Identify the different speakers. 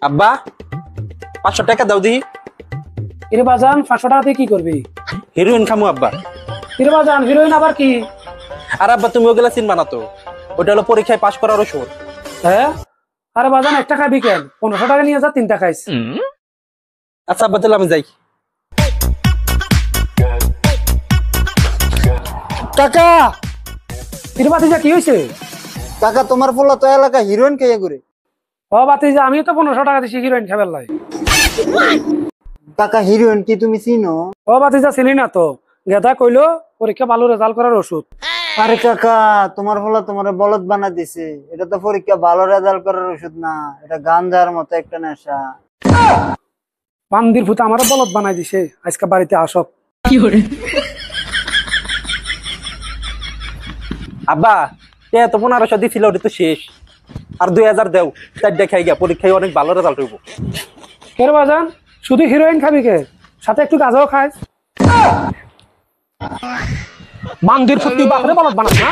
Speaker 1: আব্বা 500 টাকা দাও দি।
Speaker 2: এরে বাজান 500 টাকা দিয়ে কি করবি?
Speaker 1: হিরোইন খামু আব্বা।
Speaker 2: এরে বাজান হিরোইন আবার কি?
Speaker 1: আর আব্বা তুমি ওগুলা চিনবা না তো, ওটা হলো পরীক্ষায় পাশ করার ওষুধ।
Speaker 2: হ্যাঁ আরে বাজান 1 টাকা বিকেল 1500 টাকা নিয়ে যা 3 টাকা খাইস।
Speaker 1: আচ্ছা আব্বা তাহলে আমি যাই।
Speaker 3: কাকা
Speaker 2: এরে বাতিজা কি হয়েছে?
Speaker 3: কাকা তোমার পোলা তো এলাকা হিরোইন খেয়ে ঘুরে।
Speaker 2: ও বাতিজা আমিও তো 1500 টাকা দিছি হিরোইন খাবার লাই।
Speaker 3: কাকা হিরোইন কি তুমি চিনো?
Speaker 2: ও বাতিজা চিনি না তো, গেদা কইলো পরীক্ষা ভালো রেজাল্ট করার ওষুধ।
Speaker 3: আরে কাকা তোমার পোলা তোমার বলদ বানা দিছে, এটা তো পরীক্ষা ভালো রেজাল্ট করার ওষুধ না, এটা গাঞ্জার মতো একটা নেশা।
Speaker 2: বান্দির ভূত আমারও বলদ বানাই দিছে, আজকে বাড়িতে আসক।
Speaker 1: আব্বা তো 1500 দিছিল, ওটা তো শেষ। আর 2000 দেও, 4 দেখাই গিয়া পরীক্ষায় অনেক ভালো রেজাল্ট হইব।
Speaker 2: এরে বাজান শুধু হিরোইন খাবি কে, সাথে একটু গাঁজাও খাস? বান্দির ভূত তুই বাপরে বলদ বানাস না।